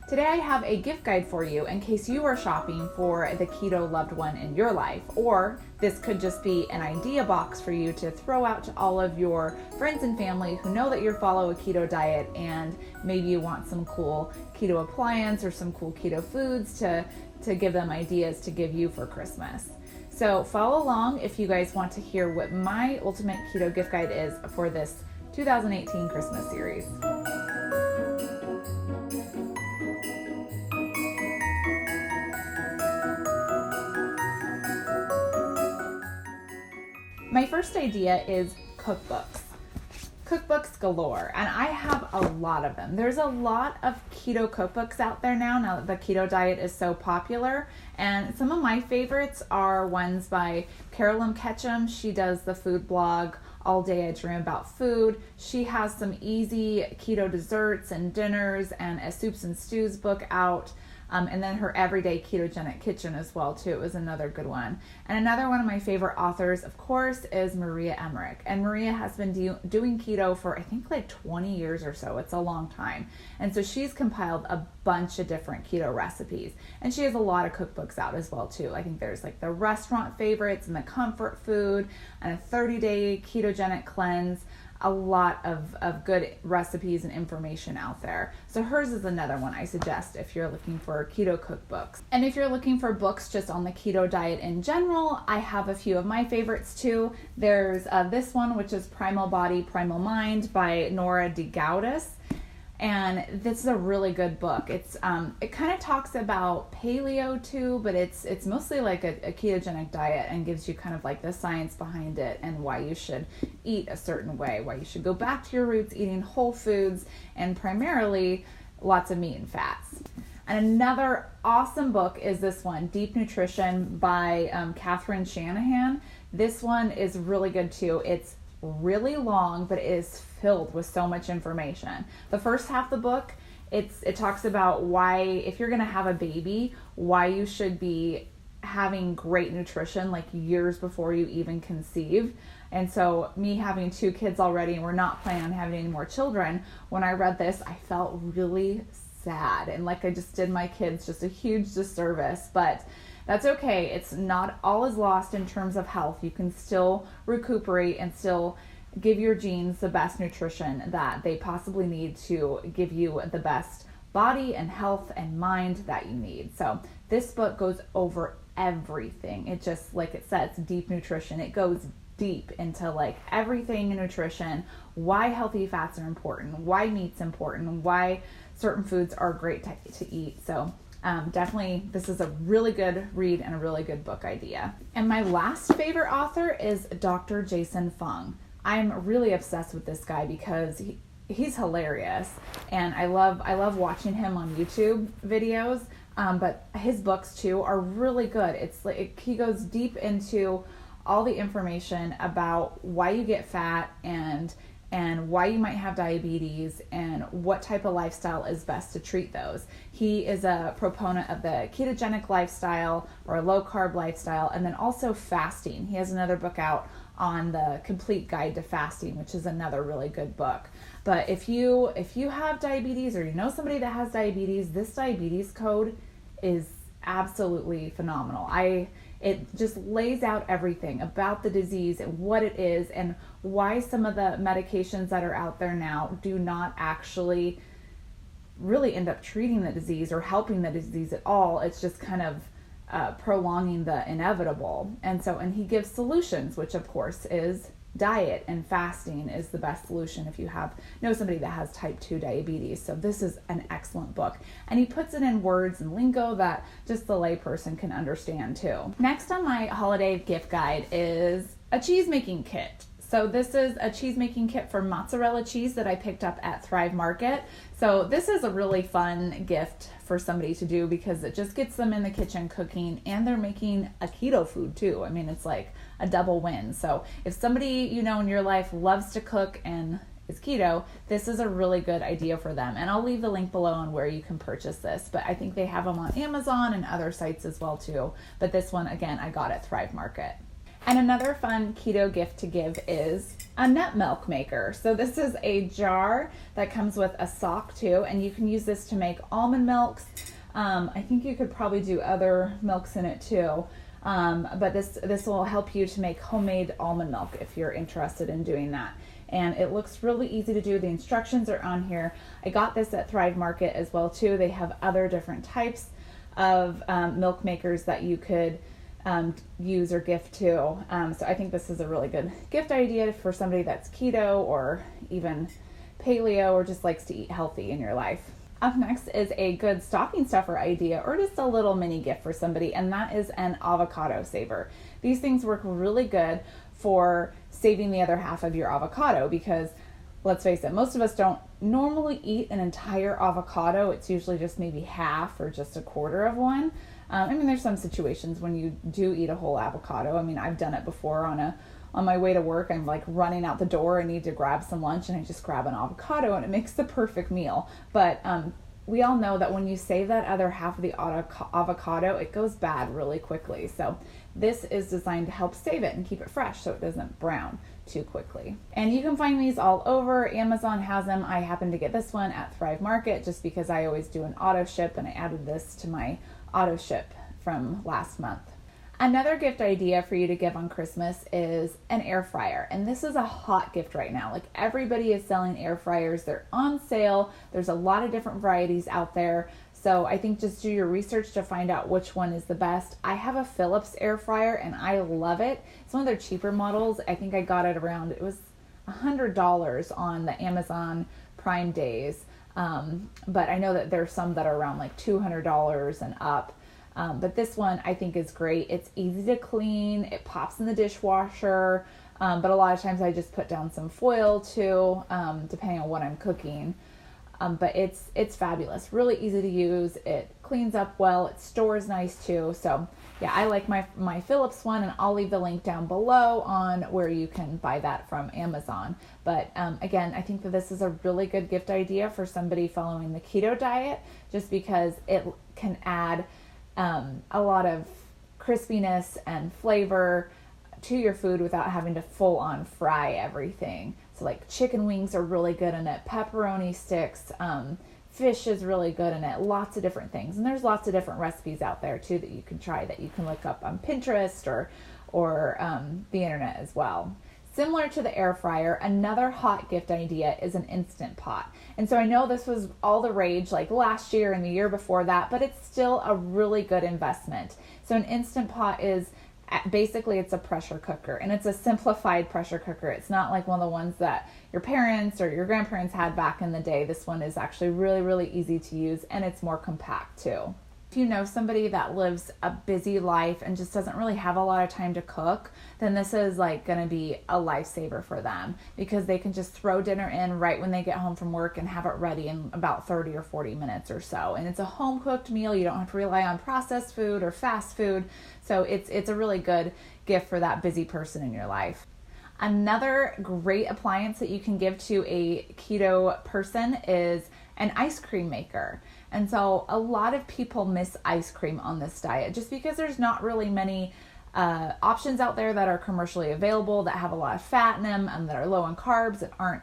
Today I have a gift guide for you in case you are shopping for the keto loved one in your life, or this could just be an idea box for you to throw out to all of your friends and family who know that you follow a keto diet and maybe you want some cool keto appliance or some cool keto foods to give them ideas to give you for Christmas. So follow along if you guys want to hear what my ultimate keto gift guide is for this 2018 Christmas series. My first idea is cookbooks. Cookbooks galore, and I have a lot of them. There's a lot of keto cookbooks out there now that the keto diet is so popular, and some of my favorites are ones by Carolyn Ketchum. She does the food blog All Day I Dream About Food. She has some easy keto desserts and dinners and a soups and stews book out. And then her Everyday Ketogenic Kitchen as well too is another good one. And another one of my favorite authors, of course, is Maria Emmerich. And Maria has been doing keto for I think like 20 years or so. It's a long time. And so she's compiled a bunch of different keto recipes. And she has a lot of cookbooks out as well too. I think there's like the restaurant favorites and the comfort food and a 30-day ketogenic cleanse. A lot of good recipes and information out there. So hers is another one I suggest if you're looking for keto cookbooks. And if you're looking for books just on the keto diet in general, I have a few of my favorites too. There's this one, which is Primal Body, Primal Mind by Nora DeGaudas. And this is a really good book. It's it kind of talks about paleo too, but it's mostly like a ketogenic diet and gives you kind of like the science behind it and why you should eat a certain way, why you should go back to your roots, eating whole foods and primarily lots of meat and fats. And another awesome book is this one, Deep Nutrition by Catherine Shanahan. This one is really good too. It's really long, but it is filled with so much information. The first half of the book, it talks about why, if you're going to have a baby, why you should be having great nutrition like years before you even conceive. And so me having 2 kids already, and we're not planning on having any more children, when I read this, I felt really sad and like I just did my kids just a huge disservice, but that's okay. It's not all is lost in terms of health. You can still recuperate and still give your genes the best nutrition that they possibly need to give you the best body and health and mind that you need. So this book goes over everything. It just, like it says, deep nutrition. It goes deep into like everything in nutrition, why healthy fats are important, why meat's important, why certain foods are great to eat. So definitely, this is a really good read and a really good book idea. And my last favorite author is Dr. Jason Fung. I'm really obsessed with this guy because he's hilarious, and I love watching him on YouTube videos. But his books too are really good. It's like he goes deep into all the information about why you get fat and why you might have diabetes and what type of lifestyle is best to treat those. He is a proponent of the ketogenic lifestyle or a low carb lifestyle, and then also fasting. He has another book out on the complete guide to fasting, which is another really good book. But if you have diabetes or you know somebody that has diabetes, this diabetes code is absolutely phenomenal. It just lays out everything about the disease and what it is and why some of the medications that are out there now do not actually really end up treating the disease or helping the disease at all. It's just kind of prolonging the inevitable. And he gives solutions, which of course is diet, and fasting is the best solution if you know somebody that has type 2 diabetes. So this is an excellent book, and he puts it in words and lingo that just the layperson can understand too. Next on my holiday gift guide is a cheese making kit. So this is a cheese making kit for mozzarella cheese that I picked up at Thrive Market. So this is a really fun gift for somebody to do because it just gets them in the kitchen cooking, and they're making a keto food too. I mean, it's like a double win. So if somebody you know in your life loves to cook and is keto, this is a really good idea for them. And I'll leave the link below on where you can purchase this, but I think they have them on Amazon and other sites as well too. But this one, again, I got at Thrive Market. And another fun keto gift to give is a NutMilk maker. So this is a jar that comes with a sock too, and you can use this to make almond milks. I think you could probably do other milks in it too. But this will help you to make homemade almond milk if you're interested in doing that. And it looks really easy to do. The instructions are on here. I got this at Thrive Market as well too. They have other different types of milk makers that you could use or gift to. So I think this is a really good gift idea for somebody that's keto or even paleo or just likes to eat healthy in your life. Up next is a good stocking stuffer idea or just a little mini gift for somebody, and that is an avocado saver. These things work really good for saving the other half of your avocado because, let's face it, most of us don't normally eat an entire avocado. It's usually just maybe half or just a quarter of one. I mean, there's some situations when you do eat a whole avocado. I mean, I've done it before on my way to work. I'm like running out the door. I need to grab some lunch and I just grab an avocado and it makes the perfect meal. But we all know that when you save that other half of the avocado, it goes bad really quickly. So this is designed to help save it and keep it fresh so it doesn't brown too quickly. And you can find these all over. Amazon has them. I happen to get this one at Thrive Market just because I always do an auto ship, and I added this to my auto ship from last month. Another gift idea for you to give on Christmas is an air fryer. And this is a hot gift right now. Like, everybody is selling air fryers. They're on sale. There's a lot of different varieties out there. So I think just do your research to find out which one is the best. I have a Philips air fryer and I love it. It's one of their cheaper models. I think I got it around, it was $100 on the Amazon Prime days. But I know that there's some that are around like $200 and up. But this one I think is great. It's easy to clean. It pops in the dishwasher. But a lot of times I just put down some foil too, depending on what I'm cooking. But it's fabulous. Really easy to use. It cleans up well. It stores nice too. So yeah, I like my Philips one, and I'll leave the link down below on where you can buy that from Amazon. But again, I think that this is a really good gift idea for somebody following the keto diet, just because it can add a lot of crispiness and flavor to your food without having to full on fry everything. So like chicken wings are really good in it, pepperoni sticks, fish is really good in it, lots of different things. And there's lots of different recipes out there too that you can try, that you can look up on Pinterest or the internet as well. Similar to the air fryer, another hot gift idea is an Instant Pot. And so I know this was all the rage like last year and the year before that, but it's still a really good investment. So an Instant Pot is basically, it's a pressure cooker, and it's a simplified pressure cooker. It's not like one of the ones that your parents or your grandparents had back in the day. This one is actually really, really easy to use, and it's more compact too. If you know somebody that lives a busy life and just doesn't really have a lot of time to cook, then this is like going to be a lifesaver for them, because they can just throw dinner in right when they get home from work and have it ready in about 30 or 40 minutes or so. And it's a home cooked meal. You don't have to rely on processed food or fast food. So it's a really good gift for that busy person in your life. Another great appliance that you can give to a keto person is an ice cream maker. And so a lot of people miss ice cream on this diet just because there's not really many options out there that are commercially available, that have a lot of fat in them and that are low in carbs and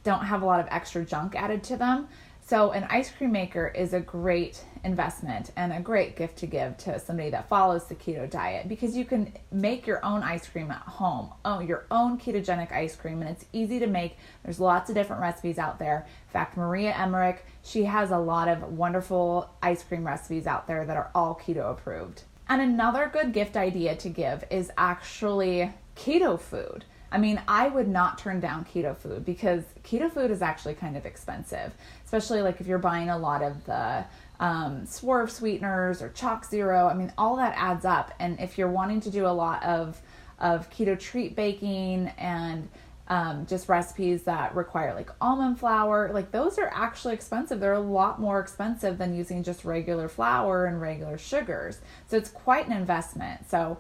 don't have a lot of extra junk added to them. So an ice cream maker is a great investment and a great gift to give to somebody that follows the keto diet, because you can make your own ice cream at home, your own ketogenic ice cream, and it's easy to make. There's lots of different recipes out there. In fact, Maria Emmerich, she has a lot of wonderful ice cream recipes out there that are all keto approved. And another good gift idea to give is actually keto food. I mean, I would not turn down keto food, because keto food is actually kind of expensive, especially like if you're buying a lot of the swerve sweeteners or chalk zero. I mean, all that adds up. And if you're wanting to do a lot of keto treat baking and just recipes that require like almond flour, like those are actually expensive. They're a lot more expensive than using just regular flour and regular sugars. So it's quite an investment. So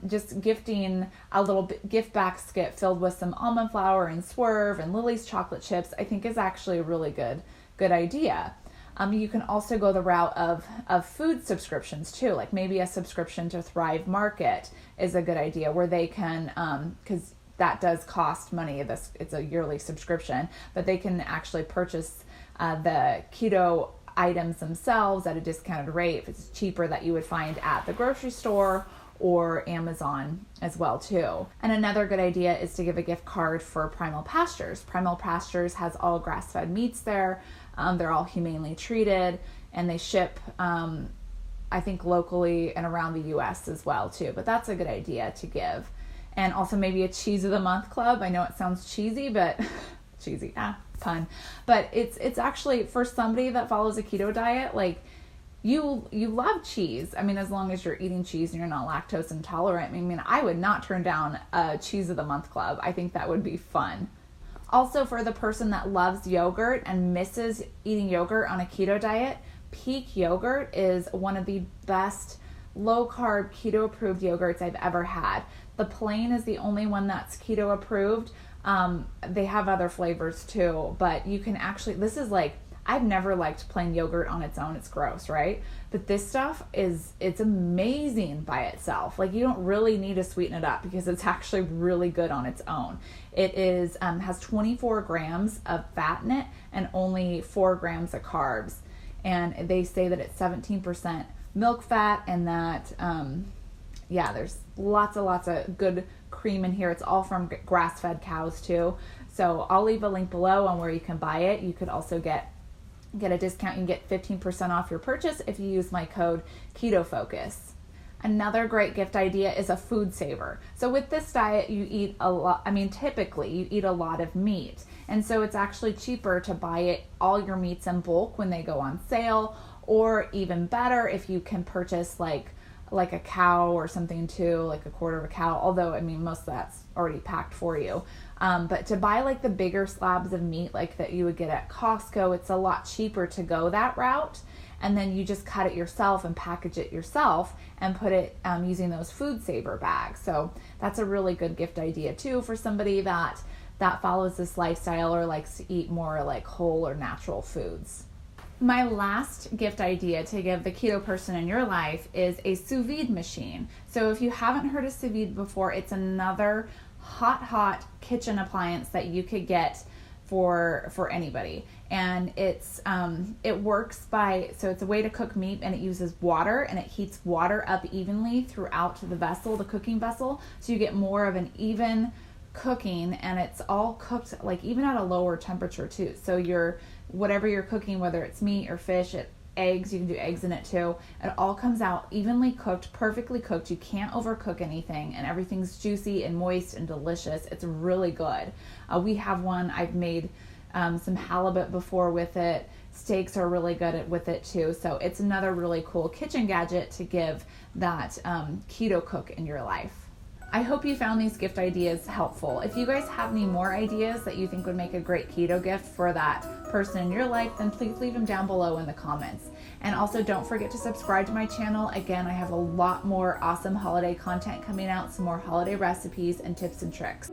just gifting a little gift basket filled with some almond flour and Swerve and Lily's chocolate chips, I think is actually a really good idea. You can also go the route of food subscriptions too, like maybe a subscription to Thrive Market is a good idea, where they can, because that does cost money. It's a yearly subscription, but they can actually purchase the keto items themselves at a discounted rate if it's cheaper that you would find at the grocery store or Amazon as well too. And another good idea is to give a gift card for Primal Pastures. Primal Pastures has all grass-fed meats there. They're all humanely treated, and they ship I think locally and around the US as well too, but that's a good idea to give. And also maybe a cheese of the month club. I know it sounds cheesy, but cheesy, pun. But it's actually for somebody that follows a keto diet, like you love cheese. I mean, as long as you're eating cheese and you're not lactose intolerant. I mean, I would not turn down a cheese of the month club. I think that would be fun. Also, for the person that loves yogurt and misses eating yogurt on a keto diet, Peak Yogurt is one of the best low-carb, keto-approved yogurts I've ever had. The plain is the only one that's keto-approved. They have other flavors too, but you can actually, this is like, I've never liked plain yogurt on its own. It's gross, right? But this stuff it's amazing by itself. Like, you don't really need to sweeten it up because it's actually really good on its own. It is has 24 grams of fat in it and only 4 grams of carbs. And they say that it's 17% milk fat, and that, there's lots of good cream in here. It's all from grass-fed cows too. So I'll leave a link below on where you can buy it. You could also get a discount. You can get 15% off your purchase if you use my code KetoFocus. Another great gift idea is a food saver. So with this diet, you eat a lot. I mean, typically you eat a lot of meat. And so it's actually cheaper to buy all your meats in bulk when they go on sale, or even better if you can purchase like a cow or something too, like a quarter of a cow, although I mean most of that's already packed for you. But to buy like the bigger slabs of meat like that you would get at Costco, it's a lot cheaper to go that route. And then you just cut it yourself and package it yourself and put it using those food saver bags. So that's a really good gift idea too for somebody that follows this lifestyle or likes to eat more like whole or natural foods. My last gift idea to give the keto person in your life is a sous vide machine. So if you haven't heard of sous vide before, it's another hot kitchen appliance that you could get for anybody. And it works so it's a way to cook meat, and it uses water, and it heats water up evenly throughout the vessel, the cooking vessel. So you get more of an even cooking, and it's all cooked like even at a lower temperature too. So whatever you're cooking, whether it's meat or fish, eggs, you can do eggs in it too. It all comes out evenly cooked, perfectly cooked. You can't overcook anything, and everything's juicy and moist and delicious. It's really good. We have one. I've made some halibut before with it. Steaks are really good with it too. So it's another really cool kitchen gadget to give that keto cook in your life. I hope you found these gift ideas helpful. If you guys have any more ideas that you think would make a great keto gift for that person in your life, then please leave them down below in the comments. And also don't forget to subscribe to my channel. Again, I have a lot more awesome holiday content coming out, some more holiday recipes and tips and tricks.